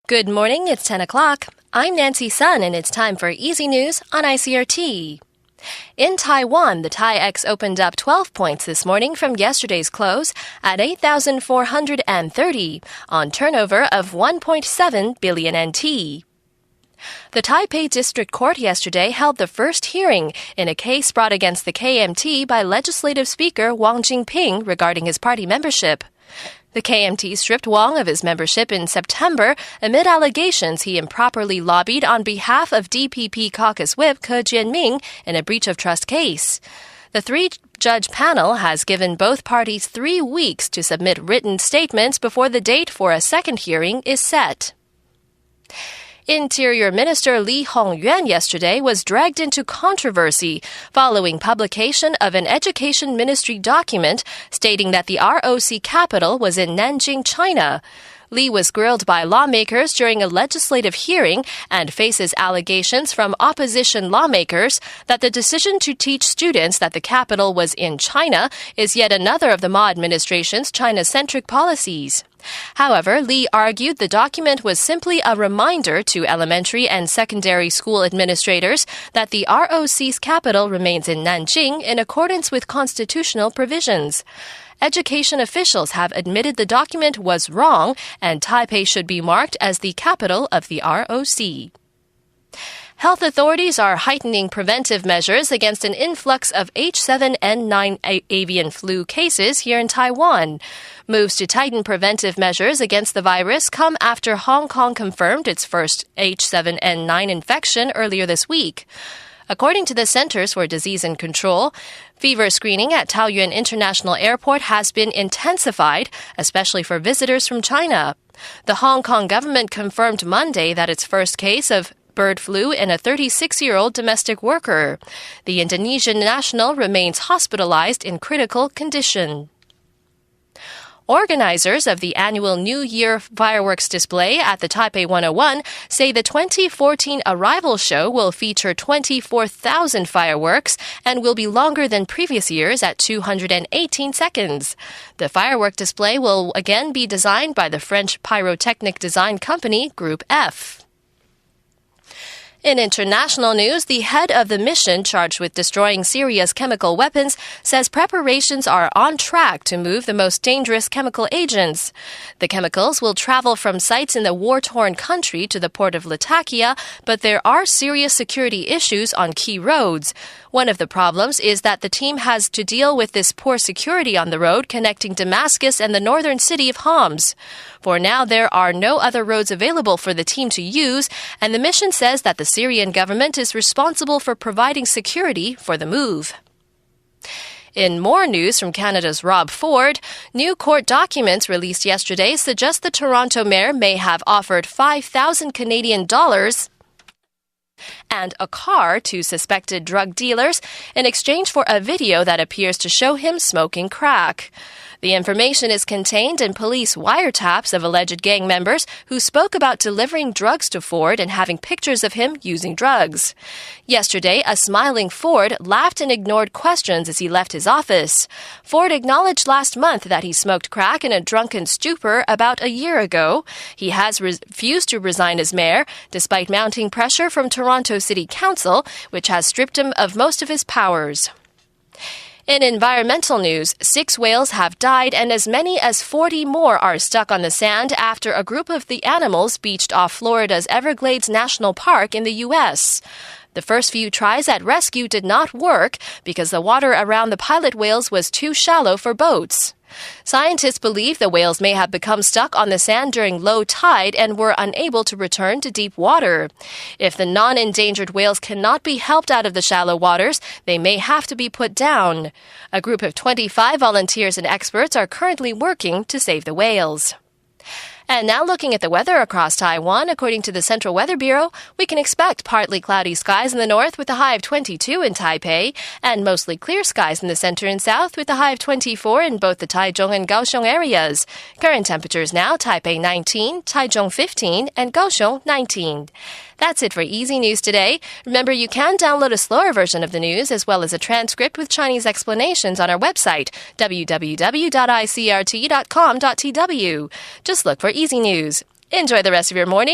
Good morning, it's 10 o'clock. I'm Nancy Sun, and it's time for Easy News on ICRT. In Taiwan, the TAIEX opened up 12 points this morning from yesterday's close at 8,430 on turnover of 1.7 billion NT. The Taipei District Court yesterday held the first hearing in a case brought against the KMT by Legislative Speaker Wang Jingping regarding his party membership. The KMT stripped Wang of his membership in September amid allegations he improperly lobbied on behalf of DPP caucus whip Ke Jianming in a breach of trust case. The three-judge panel has given both parties 3 weeks to submit written statements before the date for a second hearing is set. Interior Minister Li Hongyuan yesterday was dragged into controversy following publication of an Education Ministry document stating that the ROC capital was in Nanjing, China. Li was grilled by lawmakers during a legislative hearing and faces allegations from opposition lawmakers that the decision to teach students that the capital was in China is yet another of the Ma administration's China-centric policies. However, Li argued the document was simply a reminder to elementary and secondary school administrators that the ROC's capital remains in Nanjing in accordance with constitutional provisions. Education officials have admitted the document was wrong and Taipei should be marked as the capital of the ROC. Health authorities are heightening preventive measures against an influx of H7N9 avian flu cases here in Taiwan. Moves to tighten preventive measures against the virus come after Hong Kong confirmed its first H7N9 infection earlier this week. According to the Centers for Disease and Control, fever screening at Taoyuan International Airport has been intensified, especially for visitors from China. The Hong Kong government confirmed Monday that its first case of bird flu in a 36-year-old domestic worker. The Indonesian national remains hospitalized in critical condition. Organizers of the annual New Year fireworks display at the Taipei 101 say the 2014 arrival show will feature 24,000 fireworks and will be longer than previous years at 218 seconds. The firework display will again be designed by the French pyrotechnic design company Group F. In international news, the head of the mission charged with destroying Syria's chemical weapons says preparations are on track to move the most dangerous chemical agents. The chemicals will travel from sites in the war-torn country to the port of Latakia, but there are serious security issues on key roads. One of the problems is that the team has to deal with this poor security on the road connecting Damascus and the northern city of Homs. For now, there are no other roads available for the team to use, and the mission says that the Syrian government is responsible for providing security for the move. In more news from Canada's Rob Ford, new court documents released yesterday suggest the Toronto mayor may have offered 5,000 Canadian dollars and a car to suspected drug dealers in exchange for a video that appears to show him smoking crack. The information is contained in police wiretaps of alleged gang members who spoke about delivering drugs to Ford and having pictures of him using drugs. Yesterday, a smiling Ford laughed and ignored questions as he left his office. Ford acknowledged last month that he smoked crack in a drunken stupor about a year ago. He has refused to resign as mayor, despite mounting pressure from Toronto City Council, which has stripped him of most of his powers. In environmental news, 6 whales have died and as many as 40 more are stuck on the sand after a group of the animals beached off Florida's Everglades National Park in the U.S. The first few tries at rescue did not work because the water around the pilot whales was too shallow for boats. Scientists believe the whales may have become stuck on the sand during low tide and were unable to return to deep water. If the non-endangered whales cannot be helped out of the shallow waters, they may have to be put down. A group of 25 volunteers and experts are currently working to save the whales. And now looking at the weather across Taiwan, according to the Central Weather Bureau, we can expect partly cloudy skies in the north with a high of 22 in Taipei, and mostly clear skies in the center and south with a high of 24 in both the Taichung and Kaohsiung areas. Current temperatures now, Taipei 19, Taichung 15, and Kaohsiung 19. That's it for Easy News today. Remember, you can download a slower version of the news as well as a transcript with Chinese explanations on our website, www.icrt.com.tw. Just look for Easy News. Enjoy the rest of your morning.